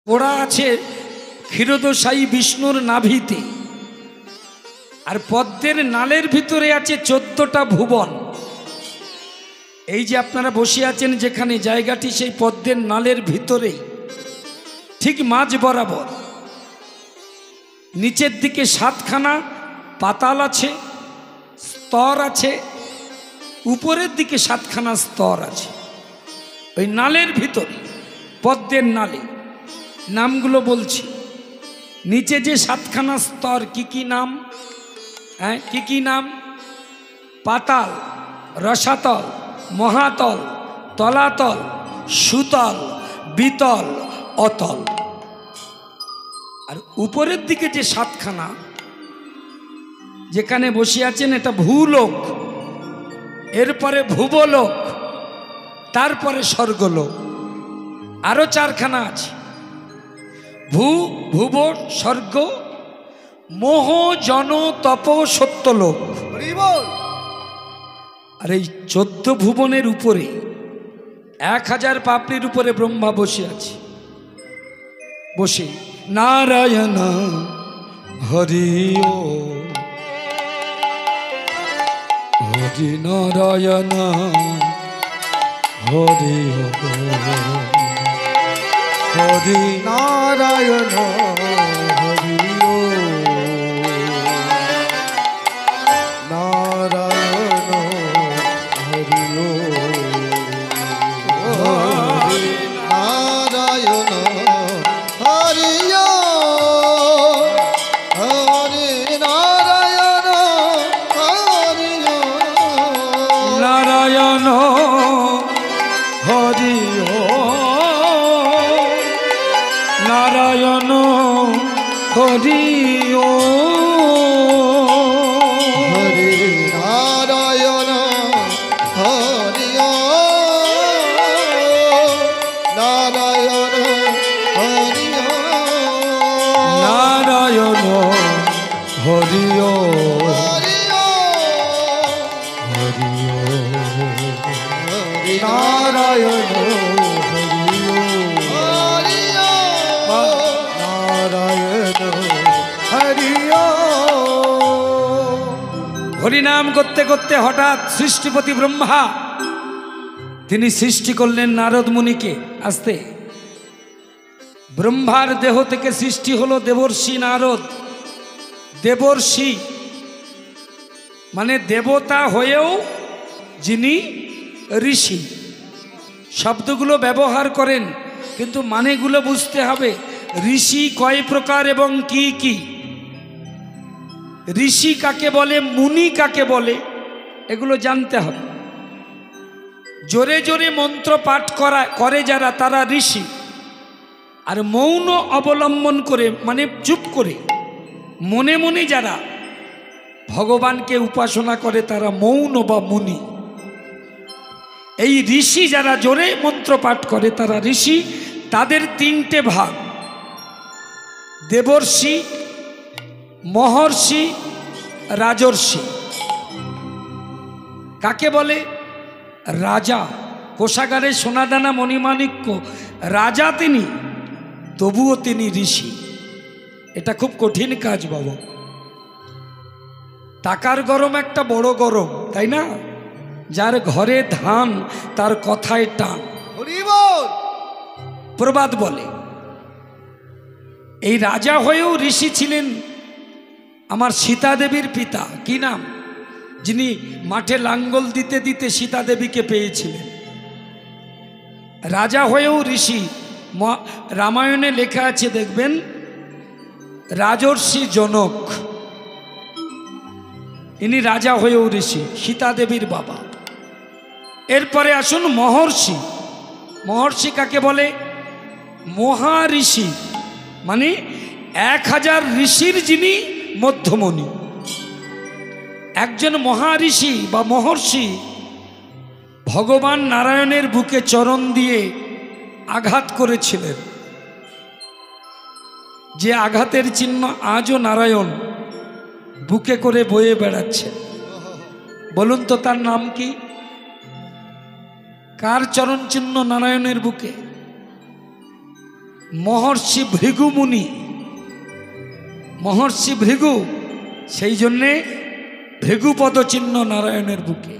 ওরা আছে ক্ষীরোদশায়ী বিষ্ণুর নাভিতে, আর পদ্মের নালের ভিতরে আছে 14টা ভুবন। এই যে আপনারা বসে আছেন যেখানে, জায়গাটি সেই পদ্মের নালের ভিতরেই, ঠিক মাঝ বরাবর। নিচের দিকে 7খানা পাতাল আছে, স্তর আছে, উপরের দিকে 7খানা স্তর আছে। ওই নালের ভিতরে, পদ্মের নালে, নামগুলো বলছি। নিচে যে 7খানা স্তর, কি কি নাম? হ্যাঁ, কি কি নাম? পাতাল, রসাতল, মহাতল, তলাতল, সুতল, বিতল, অতল। আর উপরের দিকে যে 7খানা যেখানে বসে আছেন, এটা ভূলোক, এরপরে ভুবলোক, তারপরে স্বর্গলোক। আরো 4খানা আছে, ভূ, ভুব, স্বর্গ, মোহ, জন, তপ, সত্যলোক। আর এই 14 ভুবনের উপরে 1000 পাপড়ির উপরে ব্রহ্মা বসে আছে। বসে নারায়ণ হরি ও হরি, নারায়ণ হরি ও হরি, নারায়ণ হরি ও নারায়ণ হরি ও নারায়ণ হরি ও হরি, নারায়ণ হরি ও নারায়ণ হরি ও নারায়ণ হরি ও হরি, নারায়ণ হরি ও নারায়ণ হরি ও নারায়ণ হরি ও হরি ও হরি ও হরি, নারায়ণ হরি ও নারায়ণ হরি ও। হরিনাম করতে করতে হঠাৎ সৃষ্টিপতি ব্রহ্মা তিনি সৃষ্টি করলেন নারদ মুনিকে। আস্তে, ব্রহ্মার দেহ থেকে সৃষ্টি হলো দেবর্ষি নারদ। দেবর্ষি মানে দেবতা হয়েও যিনি ঋষি। শব্দগুলো ব্যবহার করেন, কিন্তু মানেগুলো বুঝতে হবে। ঋষি কয় প্রকার এবং কি কি? ঋষি কাকে বলে, মুনি কাকে বলে, এগুলো জানতে হবে। জোরে জোরে মন্ত্র পাঠ করে যারা, তারা ঋষি। আর মৌন অবলম্বন করে, মানে চুপ করে মনে মনে যারা ভগবানকে উপাসনা করে, তারা মৌন বা মুনি। এই ঋষি যারা জোরে মন্ত্র পাঠ করে, তারা ঋষি। তাদের 3টে ভাগ: দেবর্ষি, মহর্ষি, রাজর্ষি। কাকে বলে? রাজা, কোষাগারে সোনাদানা মণিমাণিক্য, রাজা তিনি, তবুও তিনি ঋষি। এটা খুব কঠিন কাজ বাবা। টাকার গরম একটা বড় গরম, তাই না? যার ঘরে ধান তার কথায় টান, প্রবাদ বলে। এই রাজা হয়েও ঋষি ছিলেন আমার সীতা দেবীর পিতা। কি নাম? যিনি মাঠে লাঙ্গল দিতে দিতে সীতা দেবীকে পেয়েছিলেন। রাজা হয়েও ঋষি। রামায়ণে লেখা আছে, দেখবেন, রাজর্ষি জনক, ইনি রাজা হয়েও ঋষি, সীতা দেবীর বাবা। এরপরে আসুন মহর্ষি। মহর্ষি কাকে বলে? মহাঋষি, মানে 1000 ঋষির যিনি মধ্যমণি। একজন মহাঋষি বা মহর্ষি ভগবান নারায়ণের বুকে চরণ দিয়ে আঘাত করেছিলেন, যে আঘাতের চিহ্ন আজও নারায়ণ বুকে করে বয়ে বেড়াচ্ছে। বলুন তো তার নাম কি? কার চরণ চিহ্ন নারায়ণের বুকে? মহর্ষি ভৃগু মুনি, মহর্ষি ভৃগু, সেই জন্যে ভৃগুপদ চিহ্ন নারায়ণের বুকে।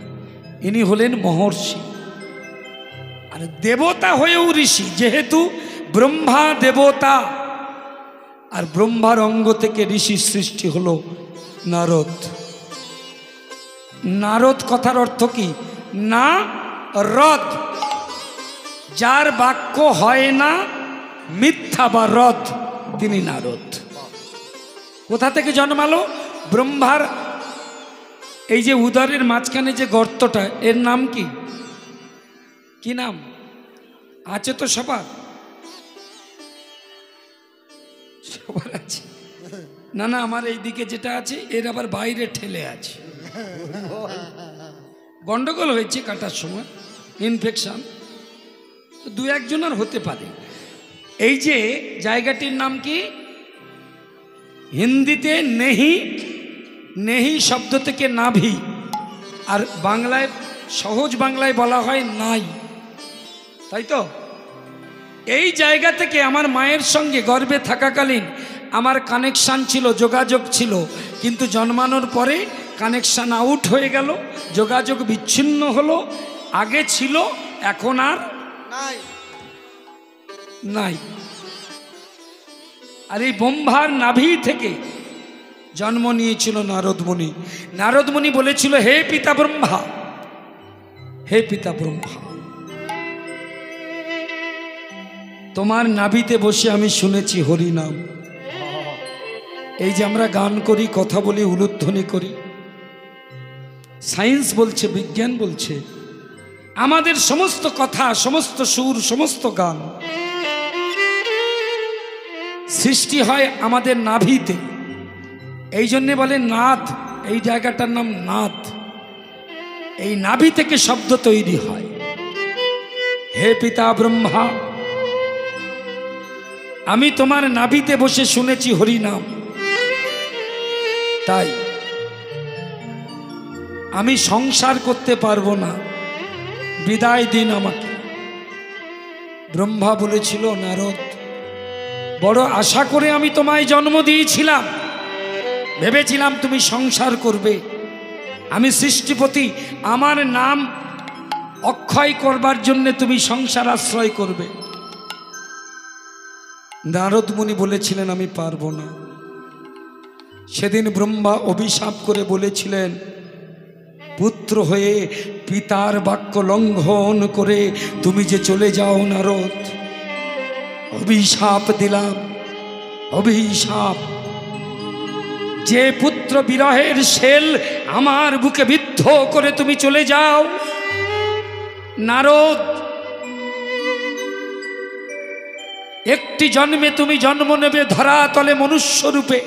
ইনি হলেন মহর্ষি। আর দেবতা হয়েও ঋষি, যেহেতু ব্রহ্মা দেবতা, আর ব্রহ্মার অঙ্গ থেকে ঋষির সৃষ্টি হলো নারদ। নারদ কথার অর্থ কি? না রদ, যার বাক্য হয় না মিথ্যা বা রদ, তিনি নারদ। কোথা থেকে জন্মালো? ব্রহ্মার এই যে উদরের মাঝখানে যে গর্তটা, এর নাম কি? কি নাম আছে? তো সবার সবার আছে না? না, আমার এই দিকে যেটা আছে এর আবার বাইরে ঠেলে আছে, গন্ডগোল হয়েছে কাটার সময়, ইনফেকশন, দু একজনের হতে পারে। এই যে জায়গাটির নাম কি? হিন্দিতে নেহি, নেহি শব্দ থেকে নাভি, আর বাংলায়, সহজ বাংলায় বলা হয় নাই, তাই তো? এই জায়গা থেকে আমার মায়ের সঙ্গে গর্ভে থাকাকালীন আমার কানেকশান ছিল, যোগাযোগ ছিল, কিন্তু জন্মানোর পরে কানেকশান আউট হয়ে গেল, যোগাযোগ বিচ্ছিন্ন হলো। আগে ছিল, এখন আর নাই। আর এই ব্রহ্মার নাভি থেকে জন্ম নিয়েছিল নারদমুনি। নারদমুনি বলেছিল, হে পিতা ব্রহ্মা, হে পিতা ব্রহ্মা, তোমার নাভিতে বসে আমি শুনেছি হরি নাম। এই যে আমরা গান করি, কথা বলি, উলুধ্বনি করি, সায়েন্স বলছে, বিজ্ঞান বলছে, আমাদের সমস্ত কথা, সমস্ত সুর, সমস্ত গান সৃষ্টি হয় আমাদের নাভিতে। এই জন্যে বলে নাদ, এই জায়গাটার নাম নাদ। এই নাভি থেকে শব্দ তৈরি হয়। হে পিতা ব্রহ্মা, আমি তোমার নাভিতে বসে শুনেছি হরি নাম, তাই আমি সংসার করতে পারবো না, বিদায় দিন আমাকে। ব্রহ্মা বলেছিল, নারদ, বড় আশা করে আমি তোমায় জন্ম দিয়েছিলাম, ভেবেছিলাম তুমি সংসার করবে, আমি সৃষ্টিপতি, আমার নাম অক্ষয় করবার জন্য তুমি সংসার আশ্রয় করবে। নারদ মুনি বলেছিলেন, আমি পারবো না। সেদিন ব্রহ্মা অভিশাপ করে বলেছিলেন, পুত্র হয়ে পিতার বাক্য লঙ্ঘন করে তুমি যে চলে যাও নারদ, অভিশাপ দিলাম, অভিশাপ। যে পুত্র বিরহের শেল আমার বুকে বিদ্ধ করে তুমি চলে যাও নারদ, একটি জন্মে তুমি জন্ম নেবে ধরাতলে মনুষ্য রূপে,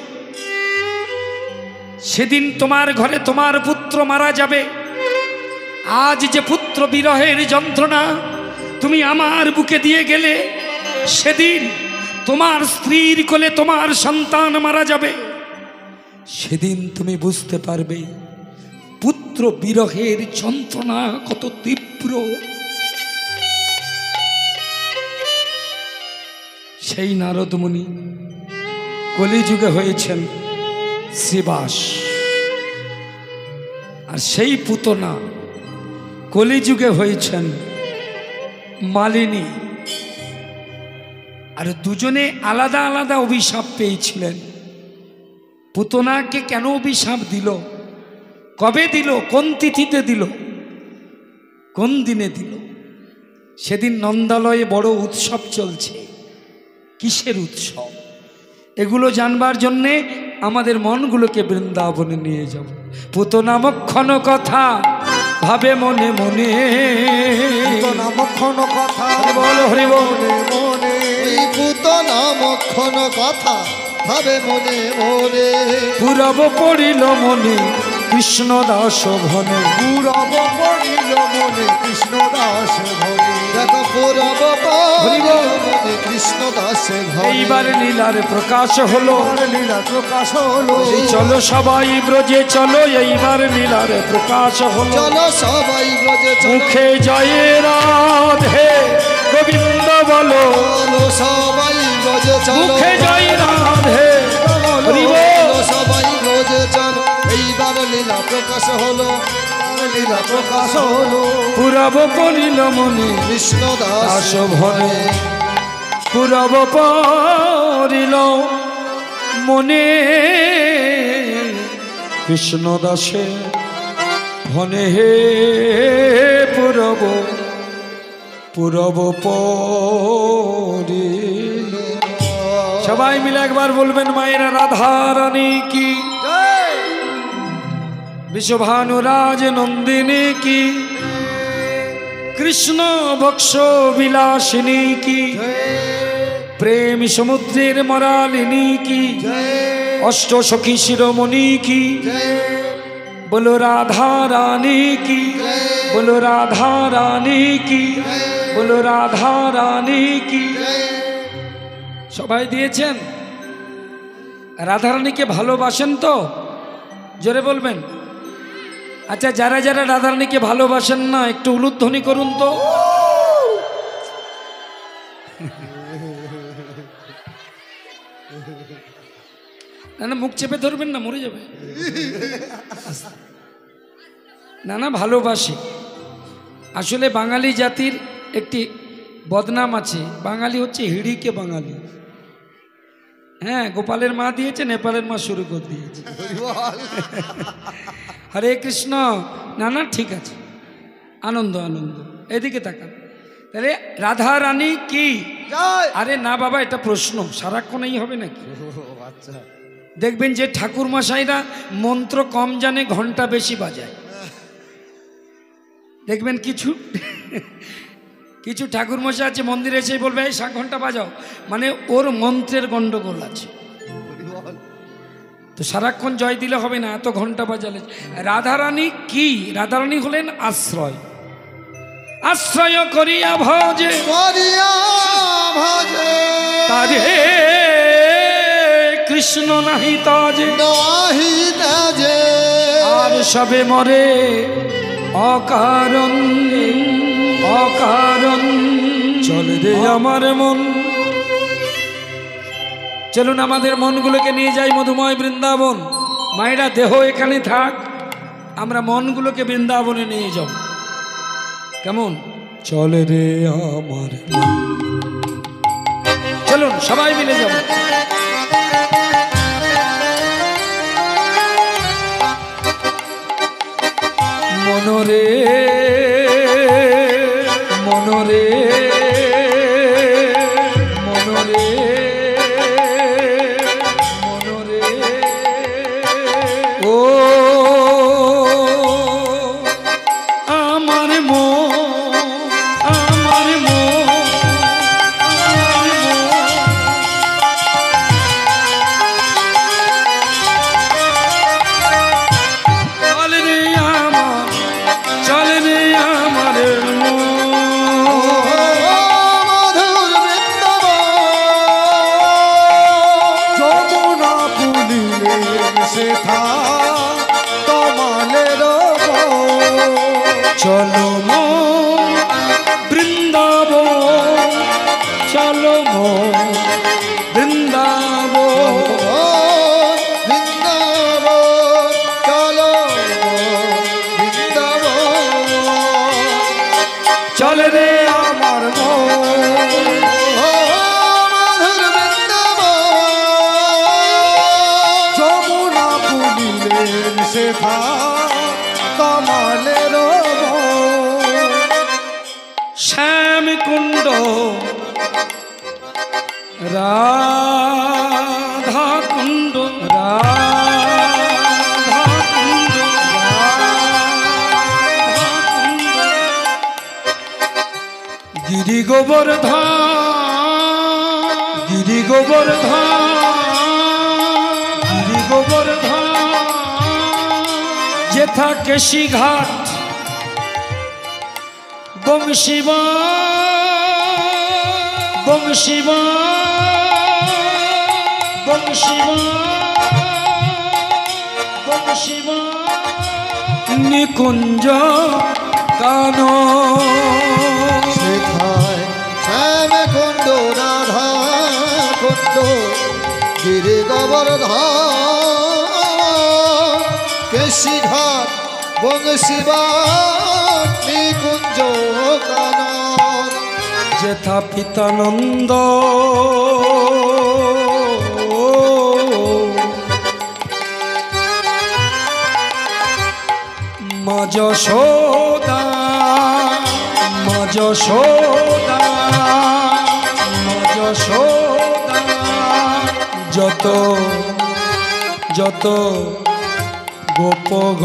সেদিন তোমার ঘরে তোমার পুত্র মারা যাবে। আজ যে পুত্র বিরহের যন্ত্রণা তুমি আমার বুকে দিয়ে গেলে, সেদিন তোমার স্ত্রীর কোলে তোমার সন্তান মারা যাবে। সেদিন তুমি বুঝতে পারবে পুত্র বিরহের যন্ত্রণা কত তীব্র। সেই নারদ মুনি কলিযুগে হয়েছেন শ্রীবাস, আর সেই পুতনা কলিযুগে হয়েছেন মালিনী। আর দুজনে আলাদা আলাদা অভিশাপ পেয়েছিলেন। পুতনাকে কেন অভিশাপ দিল, কবে দিল, কোন তিথিতে দিল, কোন দিনে দিল? সেদিন নন্দালয়ে বড় উৎসব চলছে। কিসের উৎসব? এগুলো জানবার জন্যে আমাদের মনগুলোকে বৃন্দাবনে নিয়ে যাব। পুতনা মক্ষণ কথা ভাবে মনে মনে, পুতনা মক্ষণ কথা বল হরি বল মনে, পুতনা মক্ষণ কথা ভাবে মনে মনে, পুরব পড়িল মনে কৃষ্ণ দাস ভনে পুরব পড়িল মনে কৃষ্ণ দাস ধরে দেখো পুরব পড়িল মনে কৃষ্ণ দাস ধরে এইবার লীলার প্রকাশ হলো লীলা প্রকাশ হলো এই চলো সবাই ব্রজে চলো এইবার লীলার প্রকাশ হলো চলো সবাই ব্রজে চলো মুখে জয় রাধে গোবিন্দ বলো চলো সবাই ব্রজে চলো মুখে জয় রাধে হরি বল। চলো সবাই ব্রজে চলো এইবার লীলা প্রকাশ হলো লীলা প্রকাশ হলো পুরব পড়িল মনে কৃষ্ণ দাস দাস ভনে পুরব পড়িল মনে কৃষ্ণ দাসে ভনে হে পুরব পুরব পড়িল সবাই মিলে একবার বলবেন মায়েরা রাধা রানী কি বিশ্বভানুরাজ নন্দিনী কি কৃষ্ণ বক্ষ বিলাসিনী কি প্রেম সমুদ্রের মরালিনী কি অষ্ট সখী শিরোমণি কি बोलो राधा रानी की बोलो राधा रानी की बोलो राधा रानी की সবাই দিয়েছেন রাধা রানীকে ভালোবাসেন তো জোরে বলবেন আচ্ছা যারা যারা রাধা রানীকে ভালোবাসেন না একটু উলুধ্বনি করুন তো না না মুখ চেপে ধরবেন না মরে যাবে না না ভালোবাসি আসলে বাঙালি জাতির একটি বদনাম আছে বাঙালি হচ্ছে হিড়িকে বাঙালি হ্যাঁ গোপালের মা দিয়েছে নেপালের মা শুরু করে দিয়েছে হরে কৃষ্ণ না না ঠিক আছে আনন্দ আনন্দ এদিকে তাকান তাহলে রাধা রানী কি আরে না বাবা এটা প্রশ্ন সারাক্ষণই হবে নাকি আচ্ছা দেখবেন যে ঠাকুর মশাইরা মন্ত্র কম জানে ঘন্টা বেশি বাজায় দেখবেন কিছু কিছু ঠাকুর মশাই আছে মন্দিরে এসে বলবে এই 7 ঘন্টা বাজাও মানে ওর মন্ত্রের গন্ডগোল আছে তো সারাক্ষণ জয় দিলে হবে না এত ঘন্টা বাজালে রাধারানী কি রাধারানী হলেন আশ্রয় আশ্রয় করিয়া ভজে তারে কৃষ্ণ নাহি তাজে আর সবে মরে অকারণ অকারণ চলে রে আমার মন চলুন আমাদের মনগুলোকে নিয়ে যাই মধুময় বৃন্দাবন মায়েরা দেহ এখানে থাক আমরা মনগুলোকে বৃন্দাবনে নিয়ে যাব কেমন চলে রে আমার মন চলুন সবাই মিলে যাব মনরে মনরে মনরে মনরে ও আমার মন আমার মন চলে রে আমার চলে রে আমার চলো মো বৃন্দাবন চলো মো বৃন্দাবন চলে রে আমার যমুনা পুলিলেন শেখা কমালের শ্যাম কুণ্ড রাধা কুণ্ড রাধা কুণ্ড গিরি গোবর্ধন গিরি গোবর্ধন গিরি গোবর্ধন যেথা কেশিঘাট বংশীবা বংশীবা বংশীবা বংশীবা নিকুঞ্জ কান সেথায় শ্যাম কুণ্ড রাধা কুণ্ড গিরি গোবর্ধন কেশিঘাট বংশীবাট নিকুঞ্জ কানন যেথা পিতানন্দ মা যশোদা মা যশোদা মা যশোদা যত যত গোপগ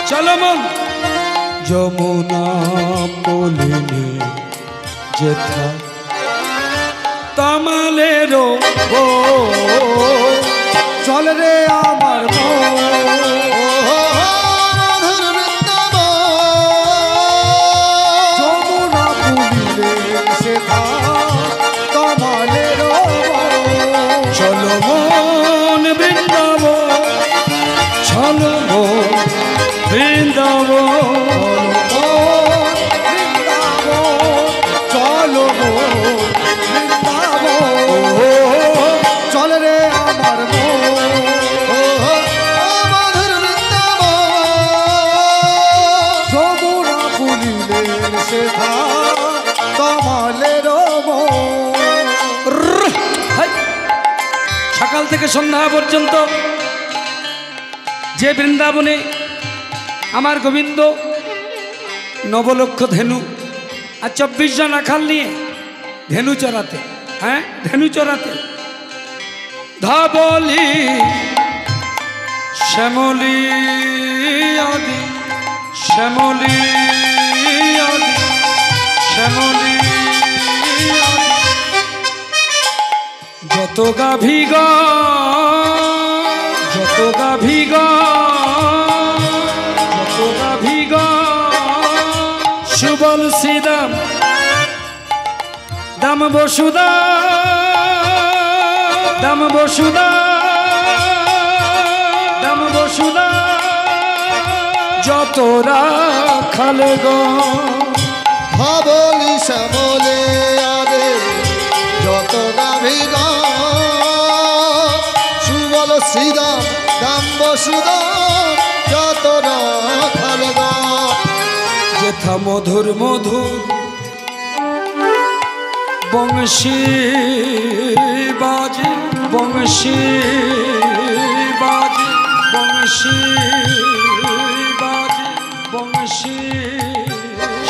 চলো মন যমুনা পলিনে যেথা তামালেরও চল রে আমার যমুনা পুলিলে সেথা তামালেরও চলো মন বৃন্দাবন চলো মন বৃন্দাবন চলো চল রে আমার যমুনা পুলিলে সেথা তামালের সকাল থেকে সন্ধ্যা পর্যন্ত যে বৃন্দাবনে আমার গোবিন্দ নবলক্ষ ধেনু আর 24 জন রাখাল নিয়ে ধেনু চড়াতে, হ্যাঁ ধেনু চড়াতে ধাবলি শ্যামলি আদি শ্যামলি আদি শ্যামলি আদি যত গাভিগা যত গাভিগা যত গাভিগা সুবল শ্রীদাম দাম বসুদা দাম বসুদা দাম বসুদা যত রাখাল গো ভাবলি শ্যামলে আদে যত গাভিগা সুবল শ্রীদাম দাম বসুদা যত রাখাল গো যেথা মধুর মধুর বংশী বাজে বংশী বাজে বংশী বাজে বংশী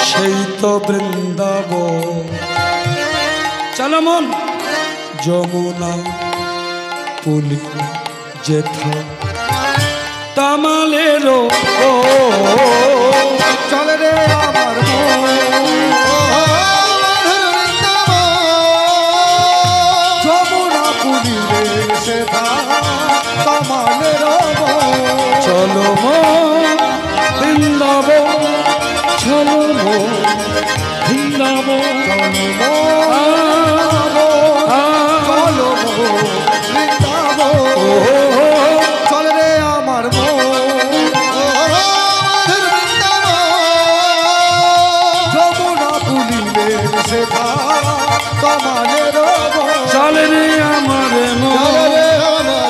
সেই তো বৃন্দাবন চলো মন যমুনা পুলি যেথা তামালেরও চল রে আমার যমুনা পুলিলে সেথা তামালের চলো মন বৃন্দাবন চলো মন বৃন্দাবন চলো চল রে আমার যমুনা পুলিলে সেথা তামালের চল রে আমার চল রে আমার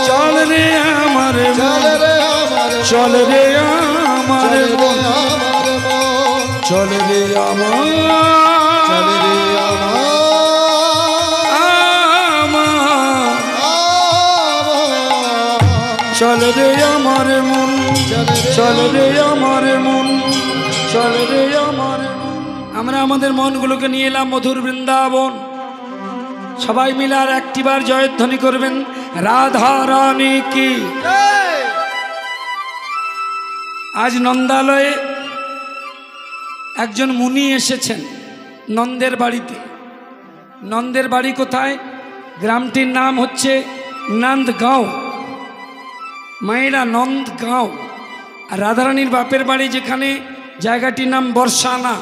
চল রে আমার চল রে আমার চল রে আমার মন চল রে আমার মন চল রে আমার মন আমরা আমাদের মনগুলোকে নিয়ে এলাম মধুর বৃন্দাবন সবাই মিলে আর একটিবার জয়ধ্বনি করবেন রাধা রানী কি আজ নন্দালয়ে একজন মুনি এসেছেন নন্দের বাড়িতে নন্দের বাড়ি কোথায় গ্রামটির নাম হচ্ছে নন্দগাঁও মায়েরা নন্দগাঁও, আর রাধারানীর বাপের বাড়ি যেখানে জায়গাটির নাম বর্ষানা।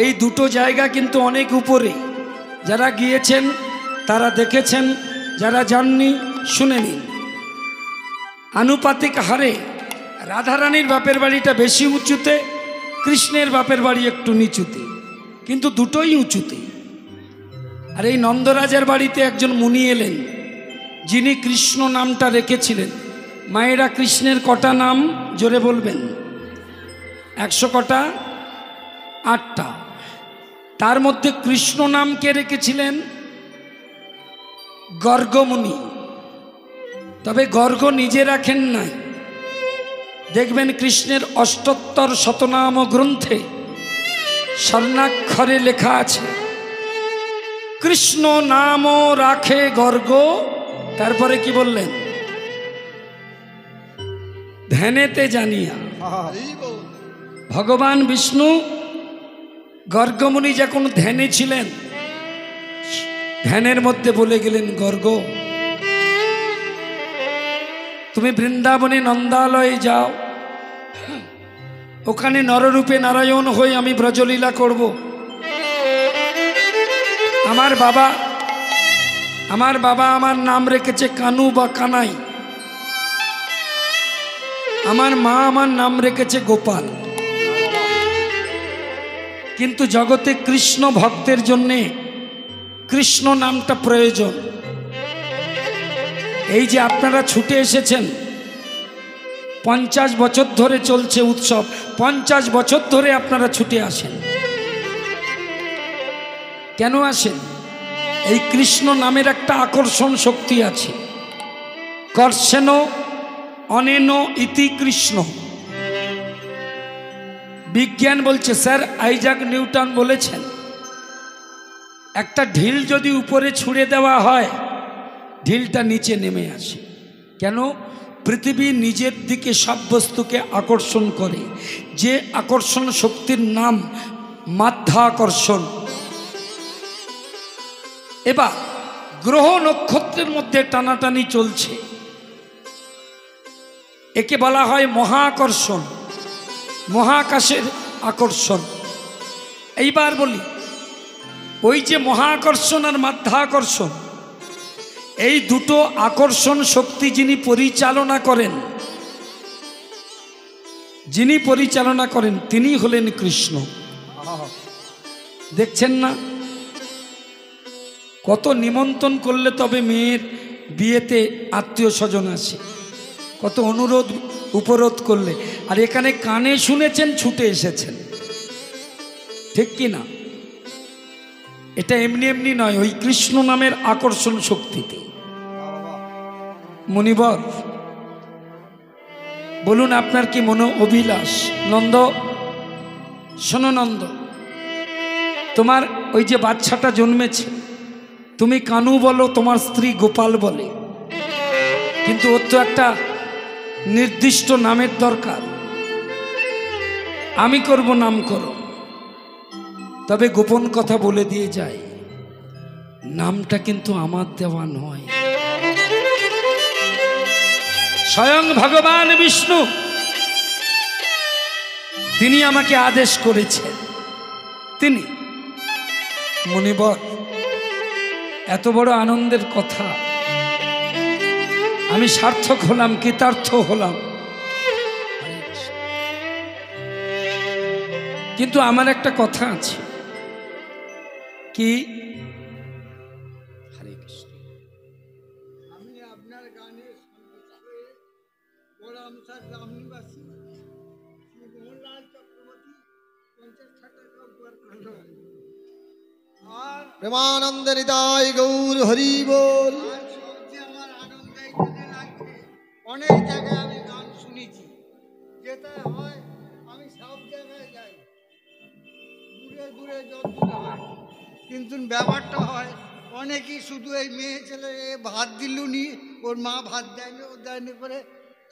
এই দুটো জায়গা কিন্তু অনেক উপরে। যারা গিয়েছেন তারা দেখেছেন, যারা যাননি শুনে নিন। আনুপাতিক হারে রাধারানীর বাপের বাড়িটা বেশি উঁচুতে, কৃষ্ণের বাপের বাড়ি একটু নিচুতে, কিন্তু দুটোই উঁচুতে। আর এই নন্দরাজের বাড়িতে একজন মুনি এলেন, যিনি কৃষ্ণ নামটা রেখেছিলেন। মায়েরা কৃষ্ণের কটা নাম জোরে বলবেন? 100 কটা? 8টা। তার মধ্যে কৃষ্ণ নাম কে রেখেছিলেন? গর্গমুনি। তবে গর্গ নিজে রাখেন নাই, দেখবেন কৃষ্ণের 78 শতনাম গ্রন্থে স্বর্ণাক্ষরে লেখা আছে, কৃষ্ণ নাম রাখে গর্গ। তারপরে কি বললেন? ধ্যানেতে জানিয়া। ভগবান বিষ্ণু গর্গমুনি যখন ধ্যানে ছিলেন, ধ্যানের মধ্যে বলে গেলেন, গর্গ তুমি বৃন্দাবনে নন্দালয়ে যাও, ওখানে নররূপে নারায়ণ হয়ে আমি ব্রজলীলা করব। আমার বাবা আমার নাম রেখেছে কানু বা কানাই, আমার মা আমার নাম রেখেছে গোপাল। কিন্তু জগতে কৃষ্ণ ভক্তের জন্যে কৃষ্ণ নামটা প্রয়োজন। এই যে আপনারা ছুটে এসেছেন, 50 বছর ধরে চলছে উৎসব, 50 বছর ধরে আপনারা ছুটে আসেন। কেন আসেন? এই কৃষ্ণ নামের একটা আকর্ষণ শক্তি আছে। কর্ষেন অনেন ইতি কৃষ্ণ। বিজ্ঞান বলছে, স্যার আইজাক নিউটন বলেছেন, একটা ঢিল যদি উপরে ছুঁড়ে দেওয়া হয়, ঢিলটা নিচে নেমে আসে। কেন? পৃথিবী নিজের দিকে সব বস্তুকে আকর্ষণ করে। যে আকর্ষণ শক্তির নাম মাধ্যাকর্ষণ। এবার গ্রহ নক্ষত্রের মধ্যে টানাটানি চলছে, একে বলা হয় মহাকর্ষণ, মহাকাশের আকর্ষণ। এইবার বলি, ওই যে মহাকর্ষণ আর মাধ্যাকর্ষণ, এই দুটো আকর্ষণ শক্তি যিনি পরিচালনা করেন তিনি হলেন কৃষ্ণ। দেখছেন না কত নিমন্ত্রণ করলে তবে মেয়ের বিয়েতে আত্মীয় স্বজন আসে, কত অনুরোধ উপরোধ করলে, আর এখানে কানে শুনেছেন ছুটে এসেছেন, ঠিক কি না? এটা এমনি এমনি নয়, ওই কৃষ্ণ নামের আকর্ষণ শক্তিতে। মুনিবর বলুন, আপনার কি মনো অভিলাষ? নন্দ, শোনো নন্দ, তোমার ওই যে বাচ্চাটা জন্মেছে, তুমি কানু বলো, তোমার স্ত্রী গোপাল বলে, কিন্তু ওর তো একটা নির্দিষ্ট নামের দরকার। আমি করব নামকরণ, তবে গোপন কথা বলে দিয়ে যায়, নামটা কিন্তু আমার দেওয়া নয়। স্বয়ং ভগবান বিষ্ণু তিনি আমাকে আদেশ করেছেন। তিনি মুনিবর, এত বড় আনন্দের কথা, আমি সার্থক হলাম, কৃতার্থ হলাম। কিন্তু আমার একটা কথা আছে, কি? হরে কৃষ্ণ। আমি আপনার গানে গোলামসার গ্রামনিবাসী শ্রী মোহনলাল চক্রবর্তী 50 টাকা উপহার করলাম। আর প্রেমানন্দ হৃদয় গৌর হরি বল। সবচেয়ে আমার আনন্দ এই জন্য লাগছে, অনেক জায়গায় আমি গান শুনেছি, যেটা হয় আমি সব জায়গায় যাই, দূরে দূরে যত হয়, কিন্তু ব্যাপারটা হয় অনেকেই শুধু এই মেয়ে ছেলে ভাত দিলুনি, ওর মা ভাত দেয়নি, ও দেয়নি করে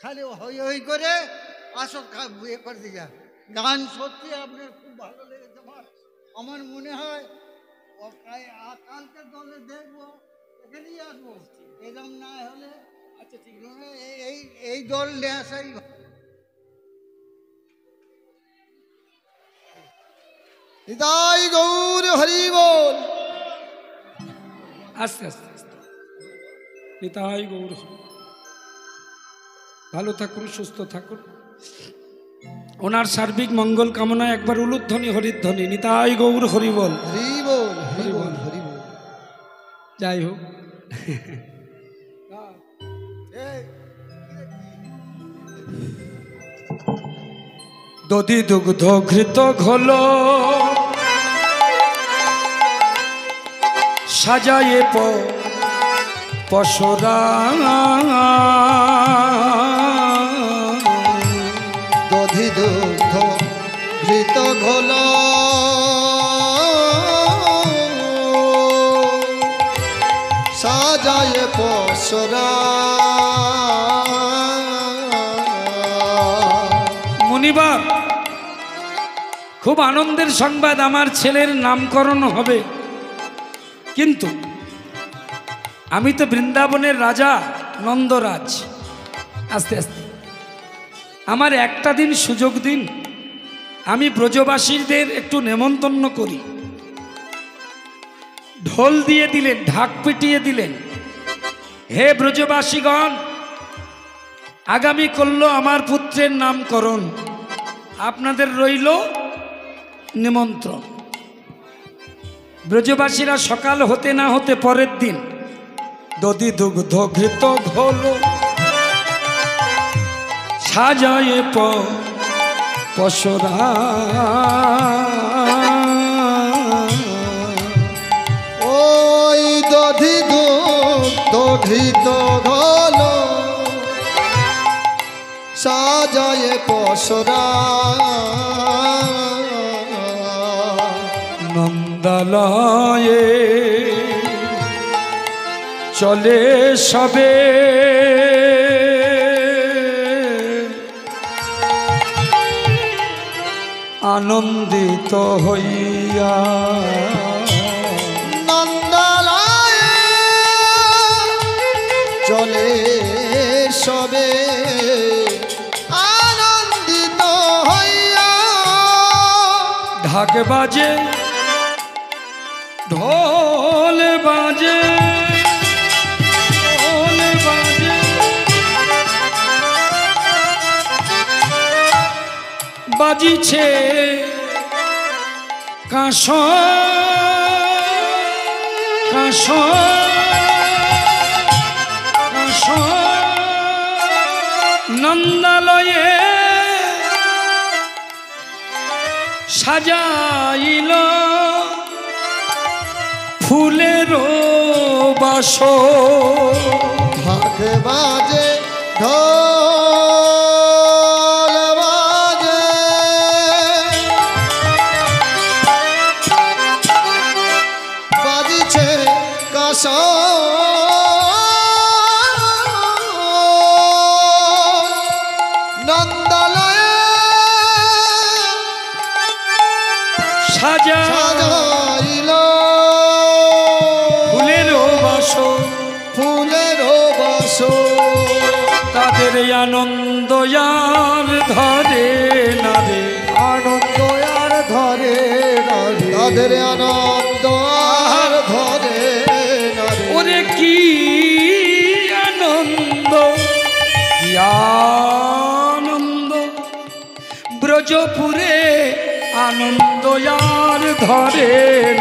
খালি হই হই করে আসো বিয়ে করতে যা। গান সত্যি আপনার খুব ভালো লেগেছে। আমার মনে হয় কালকে দলে দেখবো, এখানেই আসবো, এরকম না হলে এই এই দল নিয়ে আসাই ভালো। নিতাই গৌর হরি বল। আস্তে আস্তে আস্তে। নিতাই গৌর হরি। ভালো থাকুন, সুস্থ থাকুন। ওনার সার্বিক মঙ্গল কামনায় একবার উলুধ্বনি হরিধ্বনি। নিতাই গৌর হরি বল। হরি বল, হরি বল, হরি বল। যাই হোক, দধি দুগ্ধ ঘৃত ঘোল সাজায়ে পশরা, দধি দুগ্ধ ঘৃত ঘোল সাজায় পসরা। মুনিবার, খুব আনন্দের সংবাদ, আমার ছেলের নামকরণ হবে। কিন্তু আমি তো বৃন্দাবনের রাজা নন্দরাজ। আস্তে আস্তে আমার একটা দিন সুযোগ দিন, আমি ব্রজবাসীদের একটু নেমন্তন্ন করি। ঢোল দিয়ে দিলেন, ঢাক পিটিয়ে দিলেন, হে ব্রজবাসীগণ, আগামী করল আমার পুত্রের নামকরণ, আপনাদের রইল নিমন্ত্রণ। ব্রজবাসীরা সকাল হতে না হতে পরের দিন দধি দুগ্ধ ঘৃত ঘোল সাজায়ে পশরা, ওই দধি দুগ্ধ ঘৃত ঘোল সাজায় পসরা। নন্দালয়ে চলে সবে আনন্দিত হইয়া, নন্দলায়ে চলে সবে আনন্দিত হইয়া। ঢাক বাজে, ঢোল বাজে, ঢোল বাজে, বাজিছে কাঁস কাঁস কাঁস, নন্দালয়ে সাজাইল ফুলের বাসর। ঢাক বাজে, ঢোল বাজে, বাজিছে কাঁস, নন্দালয়ে সাজাইল ফুলের বাসর। ফুলের বাসর। তাদের আনন্দ আর ধরে না রে, আনন্দ আর ধরে না রে, তাদের আনন্দ আর ধরে না রে। ওরে কি আনন্দ, কি আনন্দ, ব্রজপুরে আনন্দ আর ধরে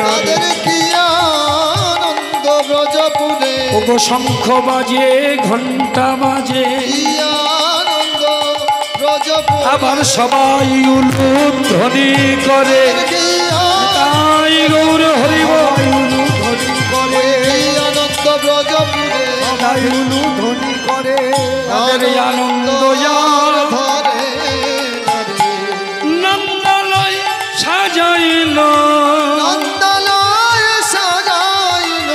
না রে। তাদের কি আনন্দ ব্রজপুরে, ওগো শঙ্খ বাজে, ঘন্টা বাজে, কি আনন্দ ব্রজপুরে। আবার সবাই উলুধ্বনি করে, কি তাই গৌর হরি বল। উলুধ্বনি করে, কি আনন্দ ব্রজপুরে, তাই উলুধ্বনি করে। তাদের আনন্দ আর ধরে না রে। নন্দালয় সাজাইল নন্দলায় সাজাইল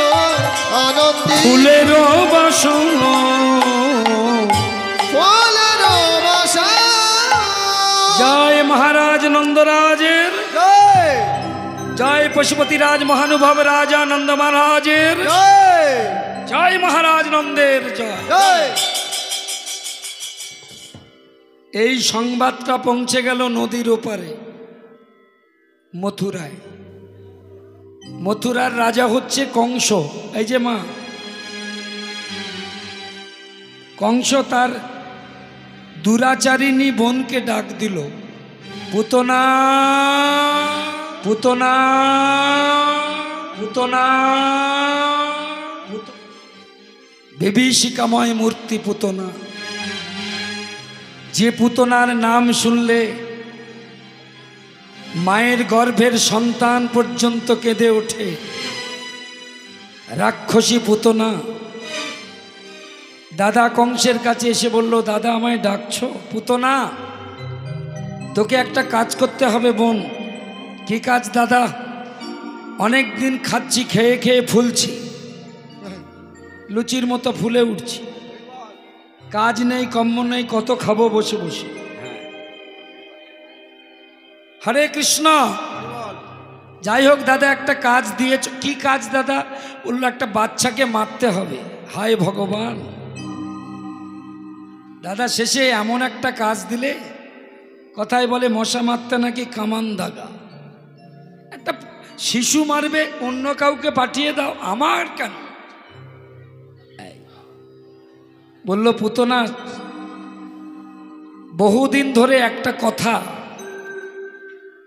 আনন্দিত ফুলের বাসন, ফুলের বাসা। জয় মহারাজ নন্দরাজের, জয় জয় পশুপতি রাজ মহানুভব রাজা নন্দ মহারাজের, জয় জয় মহারাজ নন্দের জয়। জয়। এই সংবাদটা পৌঁছে গেল নদীর ওপারে মথুরায়। মথুরার রাজা হচ্ছে কংস। এই যে মা, কংস তার দুরাচারিণী বোনকে ডাক দিল, পুতনা পুতনা পুতনা। বিভীষিকাময় মূর্তি পুতনা, যে পুতনার নাম শুনলে মায়ের গর্ভের সন্তান পর্যন্ত কেঁদে ওঠে, রাক্ষসী পুতনা। দাদা কংসের কাছে এসে বলল, দাদা আমায় ডাকছো? পুতনা, তোকে একটা কাজ করতে হবে বোন। কি কাজ দাদা? অনেক দিন খাচ্ছি, খেয়ে খেয়ে ফুলছি, লুচির মতো ফুলে উঠছি, কাজ নেই কর্ম নেই, কত খাবো বসে বসে। হরে কৃষ্ণ। যাই হোক দাদা, একটা কাজ দিয়েছ। কি কাজ দাদা? বললো একটা বাচ্চাকে মারতে হবে। হায় ভগবান! দাদা শেষে এমন একটা কাজ দিলে, কথায় বলে মশা মারতে নাকি কামান দাগা। একটা শিশু মারবে, অন্য কাউকে পাঠিয়ে দাও, আমার কেন? বলল পুতনা, বহুদিন ধরে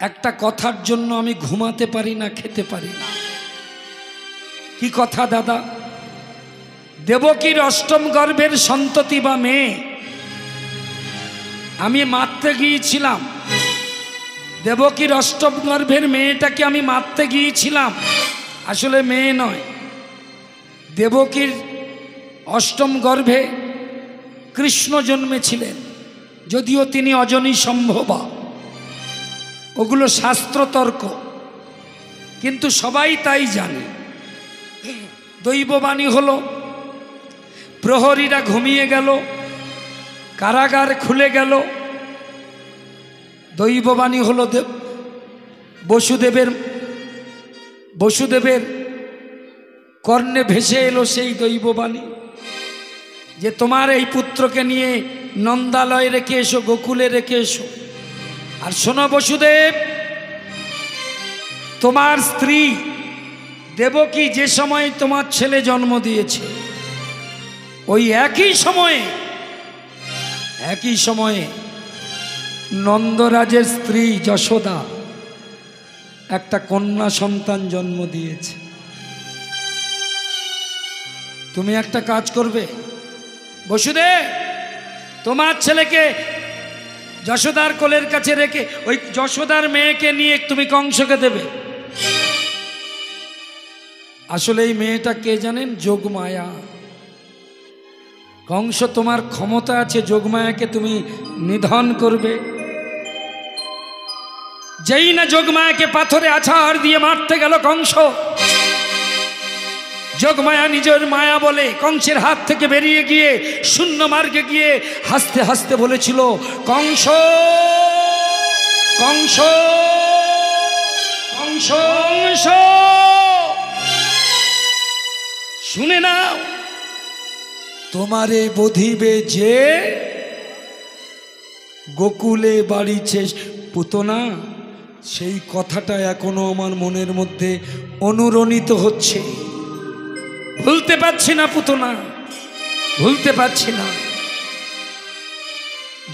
একটা কথার জন্য আমি ঘুমাতে পারি না, খেতে পারি না। কি কথা দাদা? দেবকীর অষ্টম গর্ভের সন্ততি বা মেয়ে আমি মারতে গিয়েছিলাম। দেবকীর অষ্টম গর্ভের মেয়েটাকে আমি মারতে গিয়েছিলাম। আসলে মেয়ে নয়, দেবকীর অষ্টম গর্ভে কৃষ্ণ জন্মেছিলেন, যদিও তিনি অজনী সম্ভবা। ওগুলো শাস্ত্রতর্ক, কিন্তু সবাই তাই জানে। দৈববাণী হলো, প্রহরীরা ঘুমিয়ে গেল, কারাগার খুলে গেল। দৈববাণী হলো বসুদেবের কর্ণে ভেসে এলো সেই দৈববাণী যে তোমার এই পুত্রকে নিয়ে নন্দালয়ে রেখে এসো, গোকুলে রেখে এসো। আর শোনো বসুদেব, তোমার স্ত্রী দেবকী যে সময় তোমার ছেলে জন্ম দিয়েছে, ওই একই সময়ে নন্দরাজের স্ত্রী যশোদা একটা কন্যা সন্তান জন্ম দিয়েছে। তুমি একটা কাজ করবে বসুদেব, তোমার ছেলেকে যশোদার কোলের কাছে রেখে ওই যশোদার মেয়েকে নিয়ে তুমি কংসকে দেবে। আসলে এই মেয়েটা কে জানেন? যোগমায়া। কংস, তোমার ক্ষমতা আছে যোগমায়াকে তুমি নিধন করবে। যেই না যোগমায়াকে পাথরে আছাড় দিয়ে মারতে গেল কংস, যোগমায়া নিজের মায়া বলে কংসের হাত থেকে বেরিয়ে গিয়ে শূন্য মার্গে গিয়ে হাসতে হাসতে বলেছিল, কংস কংস কংস কংস, শুনে নাও, তোমারে বধিবে যে গোকুলে বাড়িছে পুতনা। সেই কথাটা এখনো আমার মনের মধ্যে অনুরণিত হচ্ছে, ভুলতে পারছি না পুতনা, ভুলতে পারছি না।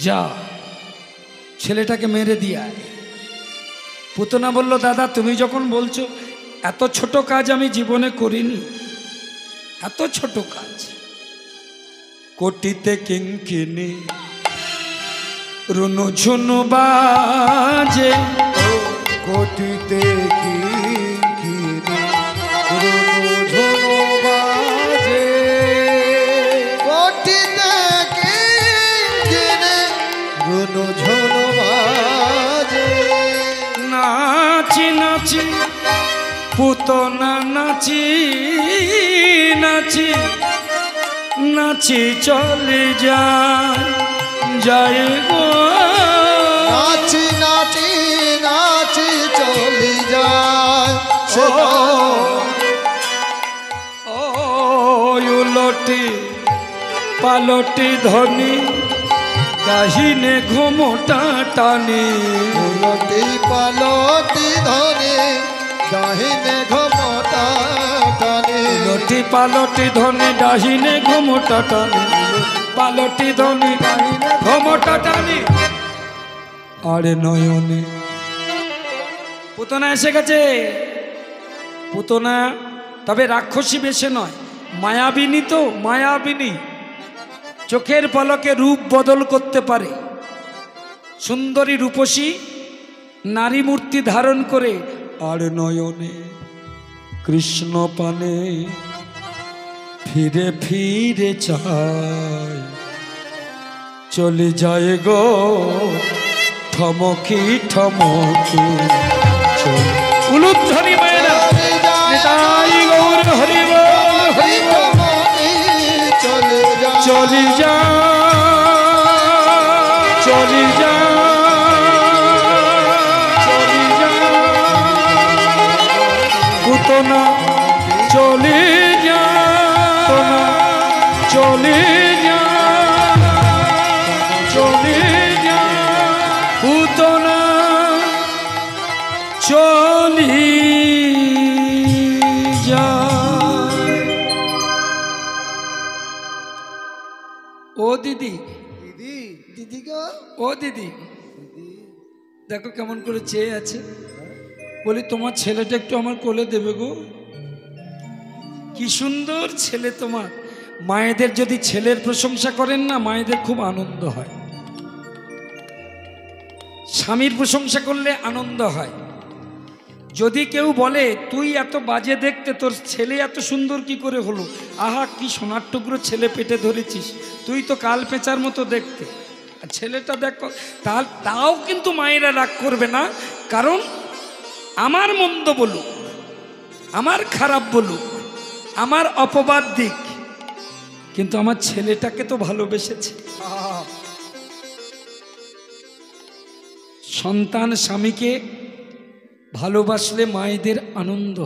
যা, ছেলেটাকে মেরে দিয়া। পুতনা বলল, দাদা তুমি যখন বলছো, এত ছোট কাজ আমি জীবনে করিনি, এত ছোট কাজ। কোটিতে কিঙ্কিনি রুনু ঝুনু বাজে, কোটিতে কিঙ্কিনি রুনু ঝুনু বাজে, কোটিতে কিঙ্কিনি রুনু ঝুনু বাজে। নাচি নাচি পুতনা নাচি নাচি নাচি চলে যায় গো, নাচি নাচি নাচি চলে যায়। ও উলটি পালটি ধনি কাহিনে ঘুমটা টানি উলটি পালটি ধরে ডাহিনে ঘমটা টানে উলটি পালটি ধনি ডাহিনে ঘুমটা টানি পালটি ধনি ঘুমটা টানি আরে নয়নে পুতনা এসে গেছে পুতনা তবে রাক্ষসী বেশে নয় মায়াবিনী তো মায়াবিনী চোখের পলকে রূপ বদল করতে পারে সুন্দরী রূপসী নারী মূর্তি ধারণ করে আর নয়নে কৃষ্ণ পানে ফিরে ফিরে চায় চলে যায় গো ঠমকি ঠমকি উলুধ্বনি মায়েরা নিতাই গৌর হরি বল হরি বল চলে যা চলি যা চলি যা চলি যা পুতনা চলি যা পুতনা চলি যা চলি যা পুতনা চলি যা ও দিদি দিদি দিদি গো ও দিদি দেখো কেমন করে চেয়ে আছে বলি তোমার ছেলেটা একটু আমার কোলে দেবে গো কি সুন্দর ছেলে তোমার মায়েদের যদি ছেলের প্রশংসা করেন না মায়েদের খুব আনন্দ হয় স্বামীর প্রশংসা করলে আনন্দ হয় যদি কেউ বলে তুই এত বাজে দেখতে তোর ছেলে এত সুন্দর কি করে হলো আহা কি সোনার টুকরো ছেলে পেটে ধরেছিস তুই তো কাল পেঁচার মতো দেখতে আর ছেলেটা দেখো তাও কিন্তু মায়েরা রাগ করবে না কারণ আমার মন্দ বলুক আমার খারাপ বলুক আমার অপবাদ দিক কিন্তু আমার ছেলেটাকে তো ভালোবেসেছে সন্তান স্বামীকে ভালোবাসলে মায়েদের আনন্দ